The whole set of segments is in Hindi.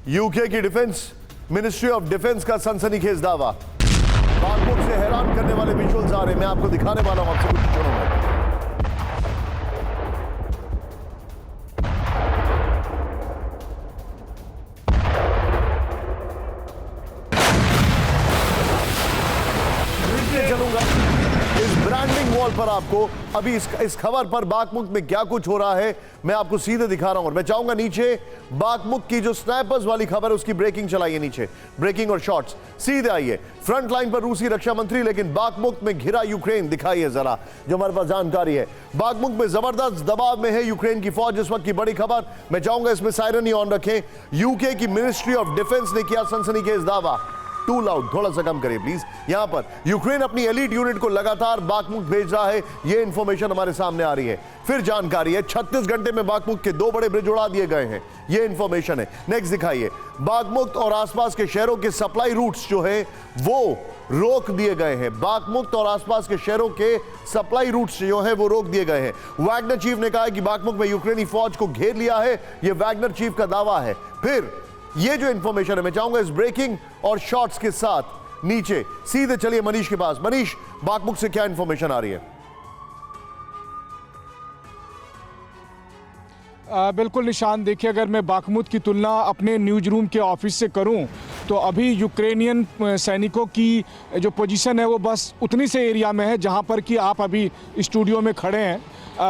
यूके की डिफेंस मिनिस्ट्री ऑफ डिफेंस का सनसनीखेज दावा। बागमुख से हैरान करने वाले विजुअल्स आ रहे हैं, मैं आपको दिखाने वाला हूं आपसे कुछ क्षणों में। चलूंगा इस ब्रांडिंग वॉल पर आपको अभी इस खबर पर बागमुख में क्या कुछ हो रहा है मैं आपको सीधे दिखा रहा हूं। और मैं चाहूंगा नीचे बागमुख की जो स्नैपर्स वाली खबर है उसकी ब्रेकिंग चलाइए, नीचे ब्रेकिंग और शॉट्स सीधे आइए। फ्रंट लाइन पर रूसी रक्षा मंत्री लेकिन बागमुख में घिरा यूक्रेन दिखाइए जरा जो हमारे पास जानकारी है। बागमुख में जबरदस्त दबाव में है यूक्रेन की फौज, इस वक्त की बड़ी खबर। मैं चाहूंगा इसमें सायरन ही ऑन रखें। यूके की मिनिस्ट्री ऑफ डिफेंस ने किया सनसनीखेज दावा। टू लाउड, थोड़ा सा कम करिए प्लीज। यहां पर यूक्रेन अपनी एलीट यूनिट को लगातार बागमुख भेज रहा है, यह इंफॉर्मेशन हमारे सामने आ रही है। फिर जानकारी है 36 घंटे में बागमुख के 2 बड़े ब्रिज उड़ा दिए गए हैं, यह इंफॉर्मेशन है। नेक्स्ट दिखाइए, बागमुख और आसपास के शहरों के सप्लाई रूट्स जो है वो रोक दिए गए हैं। बागमुख और आसपास के शहरों के सप्लाई रूट्स जो है वो रोक दिए गए हैं। वैगनर चीफ ने कहा है कि बागमुख में यूक्रेनी फौज को घेर लिया है, यह वैगनर चीफ का दावा है। फिर ये जो इंफॉर्मेशन है मैं चाहूंगा इस ब्रेकिंग और शॉट्स के साथ नीचे सीधे चलिए मनीष के पास। मनीष, बागमुख से क्या इंफॉर्मेशन आ रही है? बिल्कुल निशान, देखिए अगर मैं बागमुख की तुलना अपने न्यूज रूम के ऑफिस से करूं तो अभी यूक्रेनियन सैनिकों की जो पोजीशन है वो बस उतनी से एरिया में है जहां पर कि आप अभी स्टूडियो में खड़े हैं।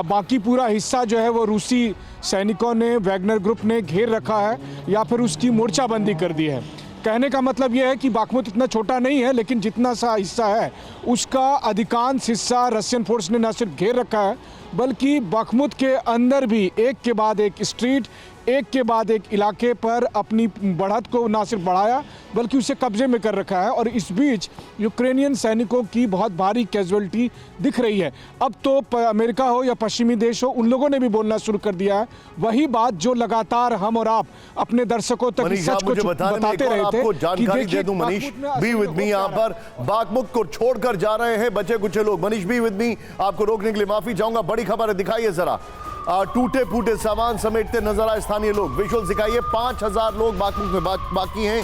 बाकी पूरा हिस्सा जो है वो रूसी सैनिकों ने, वैगनर ग्रुप ने घेर रखा है या फिर उसकी मोर्चाबंदी कर दी है। कहने का मतलब यह है कि बागमुख इतना छोटा नहीं है, लेकिन जितना सा हिस्सा है उसका अधिकांश हिस्सा रशियन फोर्स ने न सिर्फ घेर रखा है बल्कि बागमुख के अंदर भी एक के बाद एक स्ट्रीट, एक के बाद एक इलाके पर अपनी बढ़त को ना सिर्फ बढ़ाया बल्कि उसे कब्जे में कर रखा है। और इस बीच यूक्रेनियन सैनिकों की बहुत भारी कैजुअलिटी दिख रही है। अब तो अमेरिका हो या पश्चिमी देश हो, उन लोगों ने भी बोलना शुरू कर दिया है वही बात जो लगातार हम और आप अपने दर्शकों तक सच को बताते रहे थे। आपको जानकारी दे दूं मनीष, बी विद मी। यहां पर बागमुख को छोड़कर जा रहे हैं बचे कुछ लोग। मनीष, बी विद मी, आपको रोकने के लिए माफी चाहूंगा। बड़ी खबर है, दिखाइए जरा। टूटे फूटे सामान समेटते नजर आए स्थानीय लोग। विजुअल दिखाइए। 5000 लोग बागमुख में बाकी हैं।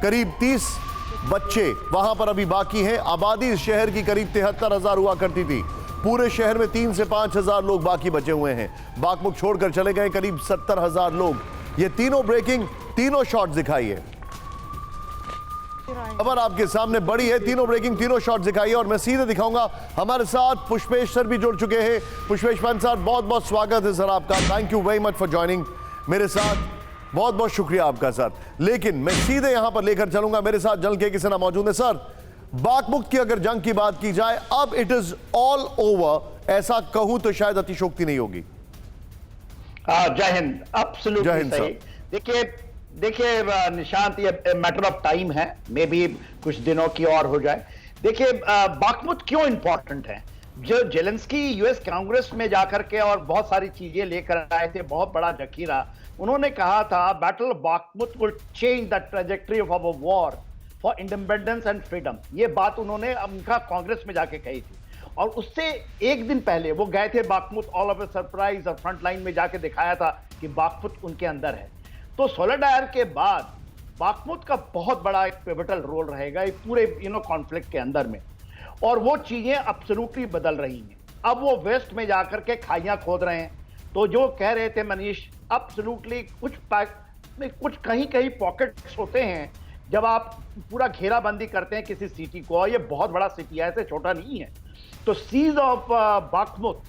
करीब 30 बच्चे वहां पर अभी बाकी हैं। आबादी इस शहर की करीब 73,000 हुआ करती थी। पूरे शहर में 3 से 5,000 लोग बाकी बचे हुए हैं। बागमुख छोड़कर चले गए करीब 70,000 लोग। ये तीनों ब्रेकिंग, तीनों शॉट्स दिखाइए। खबर आपके सामने बड़ी है, तीनों ब्रेकिंग, तीनों शॉट दिखाइए और मैं सीधे दिखाऊंगा। हमारे साथ पुष्पेश सर भी जुड़ चुके हैं। पुष्पेश पंत सर, बहुत बहुत स्वागत है सर आपका। Thank you very much for joining मेरे साथ, बहुत बहुत शुक्रिया आपका सर। लेकिन मैं सीधे यहां पर लेकर चलूंगा, मेरे साथ जल के किसी ना मौजूद है। सर, बागमुख की अगर जंग की बात की जाए अब इट इज ऑल ओवर, ऐसा कहूं तो शायद अतिशोक्ति नहीं होगी। जय हिंद। एब्सोल्युटली जय हिंद सही। देखिए निशांत, ये मैटर ऑफ टाइम है, मे बी कुछ दिनों की और हो जाए। देखिए बागमुख क्यों इंपॉर्टेंट है? जो जेलेंस्की यूएस कांग्रेस में जाकर के और बहुत सारी चीजें लेकर आए थे, बहुत बड़ा जखीरा, उन्होंने कहा था battle of Bagmukh will change the trajectory of our war for independence and freedom. ये बात उन्होंने उनका कांग्रेस में जाके कही थी। और उससे एक दिन पहले वो गए थे बागमुख, ऑल ऑफ ए सरप्राइज, और फ्रंट लाइन में जाके दिखाया था कि बागमुख उनके अंदर है। तो सोलेडायर के बाद बागमुख का बहुत बड़ा एक पिवटल रोल रहेगा इस पूरे कॉन्फ्लिक्ट के अंदर में। और वो चीजें एब्सोल्युटली बदल रही हैं। अब वो वेस्ट में जाकर के खाइयां खोद रहे हैं। तो जो कह रहे थे मनीष, एब्सोल्युटली कुछ कहीं कहीं पॉकेट्स होते हैं जब आप पूरा घेराबंदी करते हैं किसी सिटी को, और ये बहुत बड़ा सिटी है, ऐसे छोटा नहीं है। तो सीज ऑफ बागमुख,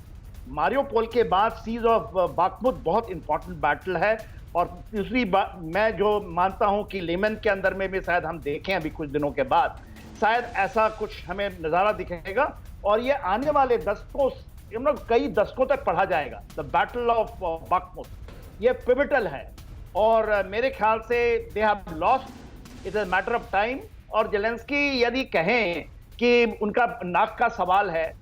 मारियोपोल के बाद सीज ऑफ बागमुख बहुत इंपॉर्टेंट बैटल है। और दूसरी बात मैं जो मानता हूं कि लेमन के अंदर में भी शायद हम देखें अभी कुछ दिनों के बाद, शायद ऐसा कुछ हमें नजारा दिखेगा। और ये आने वाले दशकों, कई दशकों तक पढ़ा जाएगा। द बैटल ऑफ बागमुख ये पिवटल है और मेरे ख्याल से they have lost, it is matter of time. और जेलेंस्की यदि कहें कि उनका नाक का सवाल है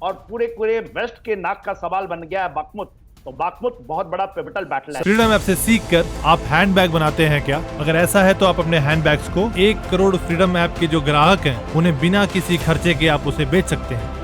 और पूरे वेस्ट के नाक का सवाल बन गया है बागमुख, तो बागमुख बहुत बड़ा पिवटल बैटल है। फ्रीडम ऐप से सीखकर आप हैंडबैग बनाते हैं क्या? अगर ऐसा है तो आप अपने हैंडबैग्स को 1 करोड़ फ्रीडम ऐप के जो ग्राहक हैं उन्हें बिना किसी खर्चे के आप उसे बेच सकते हैं।